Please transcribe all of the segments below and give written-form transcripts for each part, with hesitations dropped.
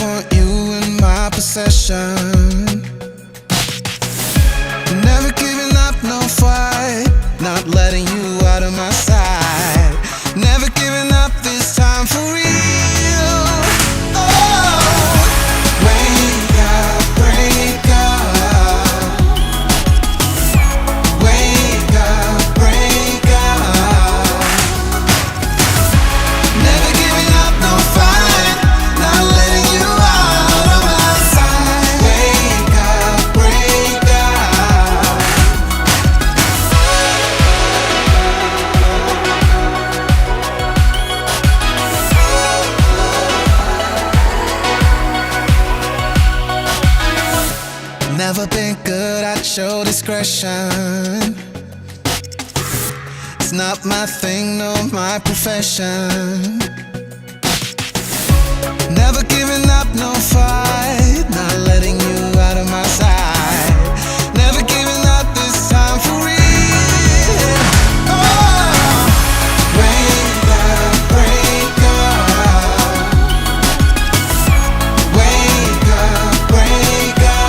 want you in my possession. Never giving up, no fight. Not letting you out of my sight. Never giving up this time for real. Oh, wake up, break up. Wake up, break up. Never giving up, no fight. Not letting you out of my sight. Wake up, break up. Never been good at show discretion. It's not my thing, no, my profession. Never giving up, no fight. Not letting you out of my sight. Never giving up this time for real. Oh, wake up, break up. Wake up, break up.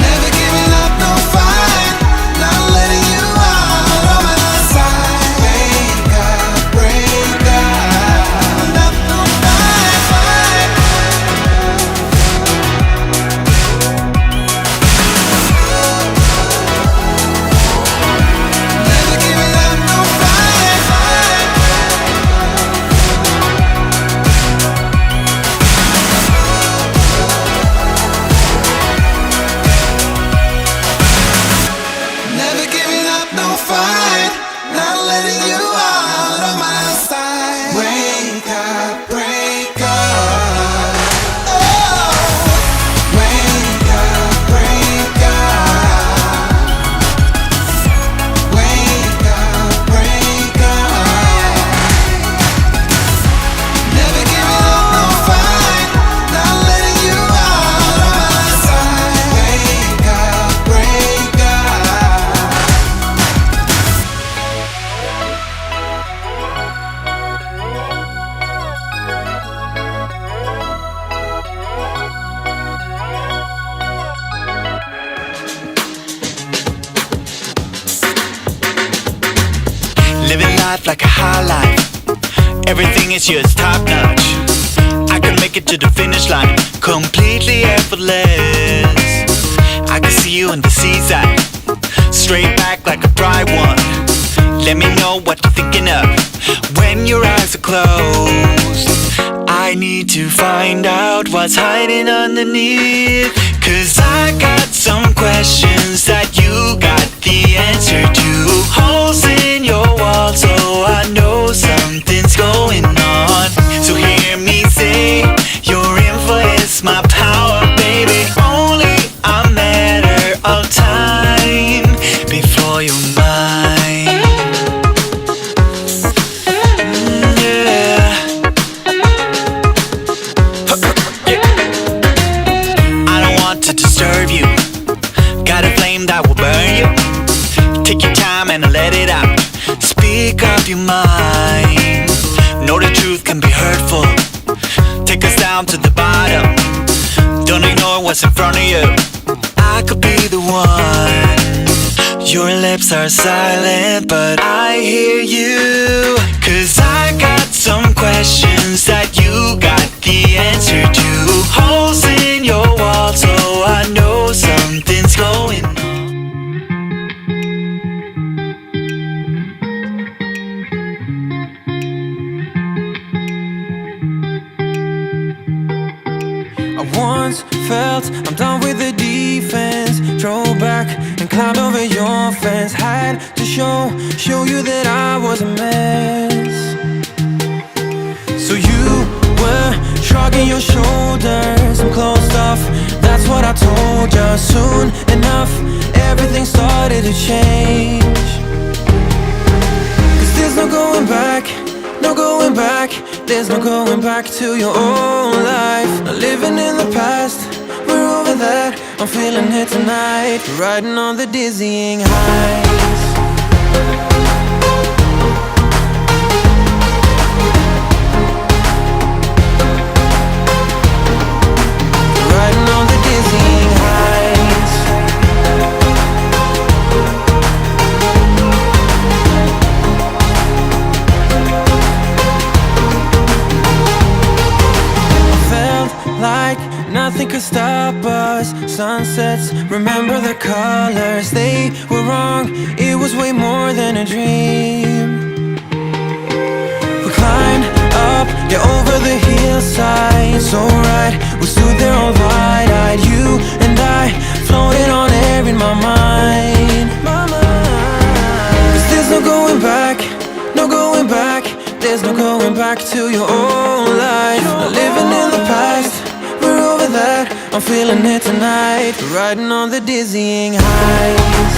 Never giving up, no fight. Not letting you out of my sight. Wake up, break up. Not no fight, fight. Never giving up, no fight, fight. Never giving up, no fight. Not letting you out of my sight. Wake up, break up. Oh, wake up, break up. Wake up, break up. Never giving up, no fight. Not letting you out of my sight. Wake up, break up. Living life like a high life. Everything is just top notch. I can make it to the finish line completely effortless. I can see you on the seaside, straight back like a bright one. Let me know what you're thinking of when your eyes are closed. I need to find out what's hiding underneath, 'cause I got some questions that you got the answer to. Holes in your wall, so I know something's going on. So hear me say, your info is my power, baby. Only a matter of time before you're mine. Yeah. I don't want to disturb you. Got a flame that will burn you. Take your time and let it out. Speak up your mind. Know the truth can be hurtful. Take us down to the bottom. Don't ignore what's in front of you. I could be the one. Your lips are silent, but I hear you. 'Cause I got some questions that you got the answer to. Holes in your wall, so I know something's going on. I once felt I'm done with the defense. Drove back and climbed over your fence. Had to show you that I was a mess. So you were shrugging your shoulders. I'm closed off, that's what I told you. Soon enough, everything started to change. 'Cause there's no going back, no going back. There's no going back to your old life. Not living in the past, we're over that. I'm feeling it tonight, riding on the dizzying highs. could stop us. Sunsets, remember the colors. They were wrong, it was way more than a dream. We climbed up, yeah, over the hillside. So right, we stood there all wide-eyed. You and I, floating on air in my mind. 'Cause there's no going back, no going back. There's no going back to your old life. Not living in the past, we're over that. I'm feeling it tonight, riding on the dizzying heights.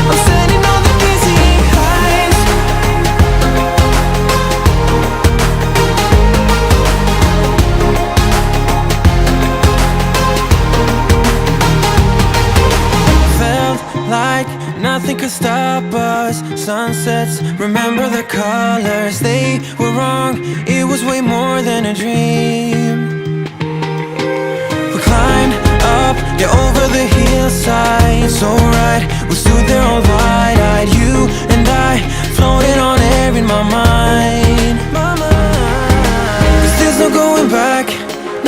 I'm standing on the dizzying heights. Felt like nothing could stop us. Sunsets, remember the colors. They were wrong, it was way more than a dream. We climbed up, yeah, over the hillside. So right, we stood there all wide-eyed. You and I, floating on air in my mind. 'Cause there's no going back,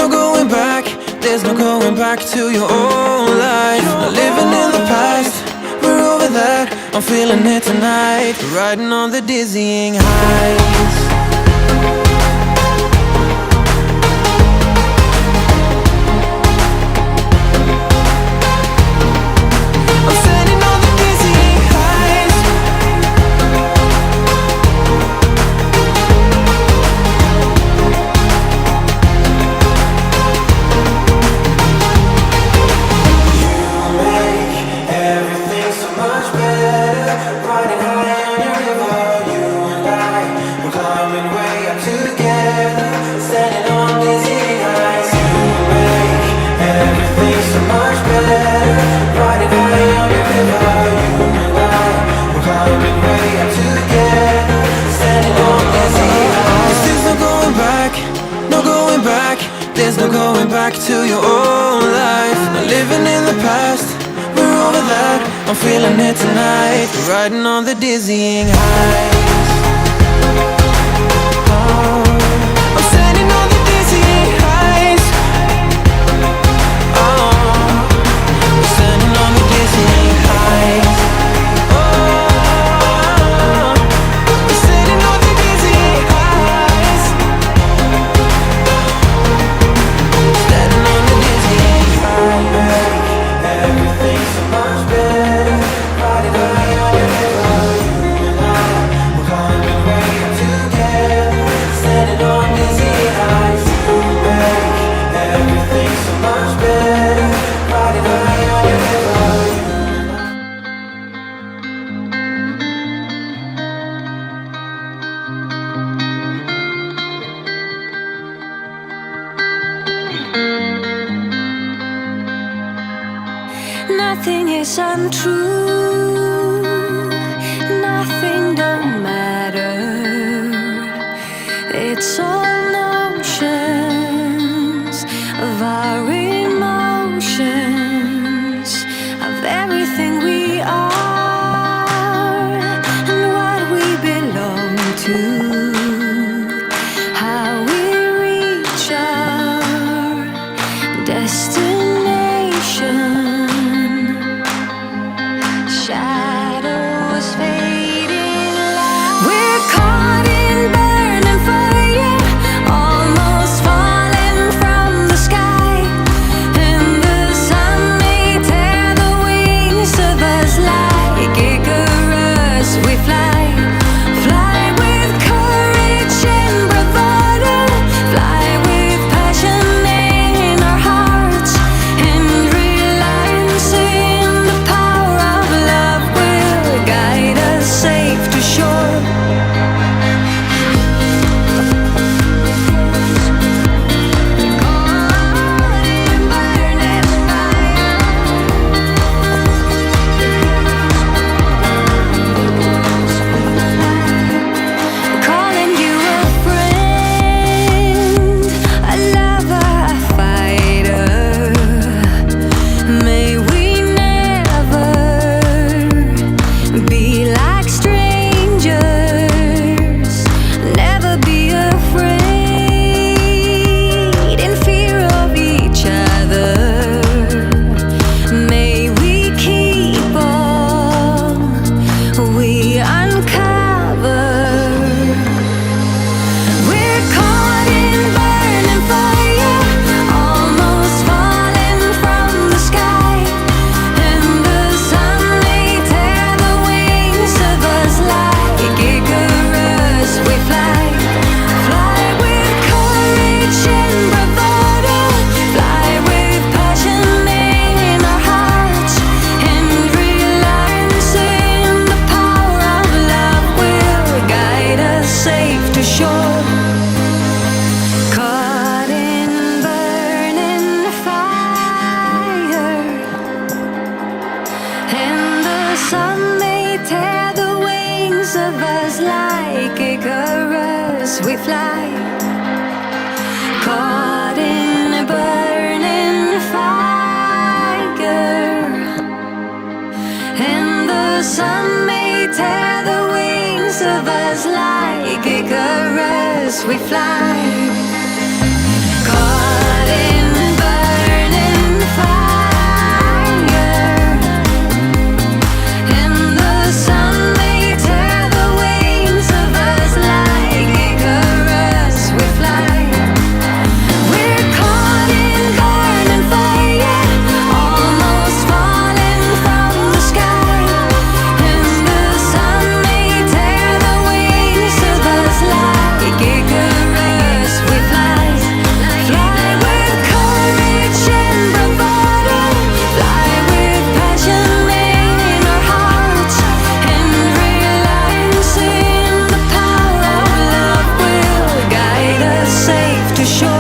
no going back. There's no going back to your old life. Not living in the past, we're over that. I'm feeling it tonight, riding on the dizzying heights. I'm standing on the dizzying heights. Everything's so much better, riding high on your river. You and I, we're climbing way up together, standing on dizzy heights. You make everything so much better, riding high on your river. You and I, we're climbing way up together, standing on dizzy heights. There's no going back, no going back. There's no going back to your old life. Not living in the past, we're over that. I'm feeling it tonight, riding on the dizzying heights. Oh, I'm standing on the dizzying heights. Oh, I'm standing on the dizzying heights. Oh, I'm standing on the dizzying heights. Standing on the dizzying heights. Everything's so much better, riding high on your river. You and I, we're climbing way up together, standing on dizzy heights. You make everything so much better, riding high on your river. Nothing is untrue, nothing don't matter. It's all notions of our emotions, of everything we are and what we belong to, how we reach our destination. Shadows fading light. We're caught in burning fire, Conquerors, we fly, caught in a burning fire, and the sun may tear the wings of us like Icarus, we fly, caught in burning fire, and the sun may tear the wings of us like Icarus, we fly. We're caught in burning fire, almost falling from the sky, and the sun may tear the wings of us like Icarus, we fly. Fly with courage and bravado, fly with passion in our hearts, and realizing the power of love will guide us safe to shore.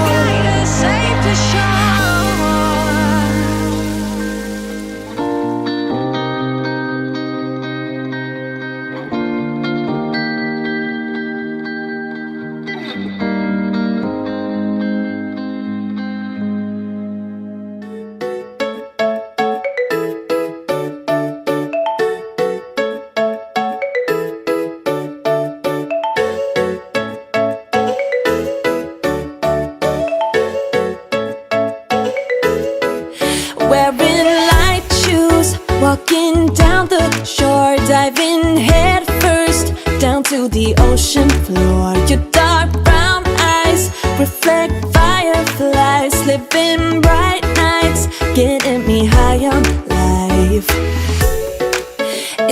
Wearing light shoes, walking down the shore, diving head first down to the ocean floor. Your dark brown eyes reflect fireflies, living bright nights, getting me high on life.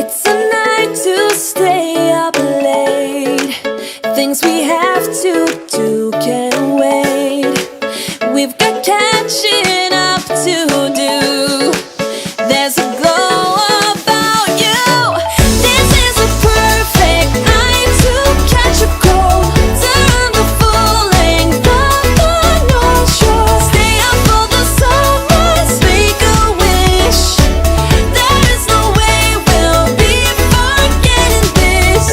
It's a night to stay up late, things we have to do can't wait. We've got catching up to do. There's a glow about you. This is a perfect night to catch a cold, turn the full length of the North Shore. Stay up for the summers, make a wish. There is no way we'll be forgetting this.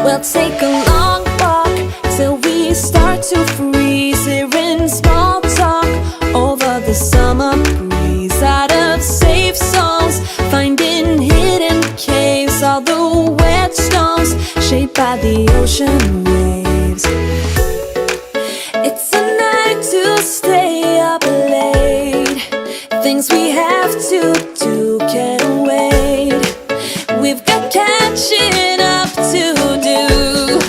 We'll take a long walk till we start to freeze, hearing small talk over the summer breeze. Out of safe zones, finding hidden caves, all the wet stones shaped by the ocean waves. It's a night to stay up late, things we have to do can't wait. We've got catching up to do.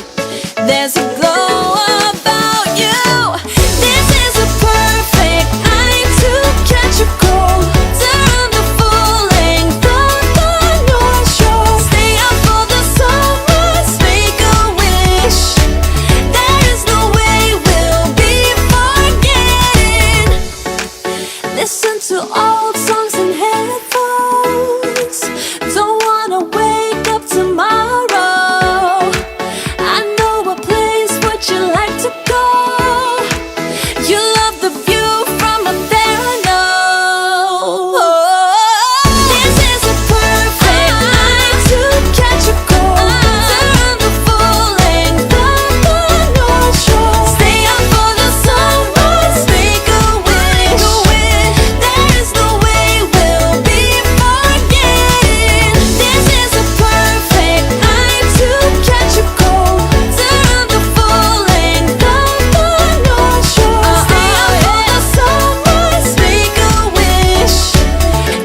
There's a glow about you. This is a perfect night to catch a cold, turn the full length of the North Shore. Stay up for the summers, make a wish. There is no way we'll be forgetting. Listen to old songs in headphones. Don't wanna wake up tomorrow. I know a place, would you like to go? You love the view from up there, I know. This is a perfect night to catch a cold, turn the full length of the North Shore. Stay up for the summers, make a wish. There is no way we'll be forgetting. This is a perfect night to catch a cold, turn the full length of the North Shore. Stay up for the summers, make a wish.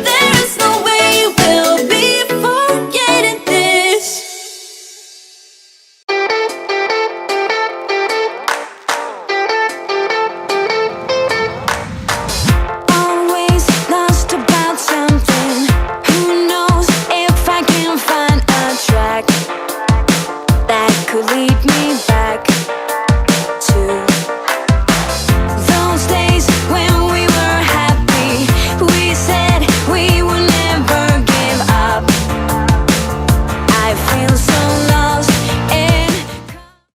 There is no way we'll be forgetting this. Always lost about something. Who knows if I can find a track that could lead me back to those days when we were happy. We said we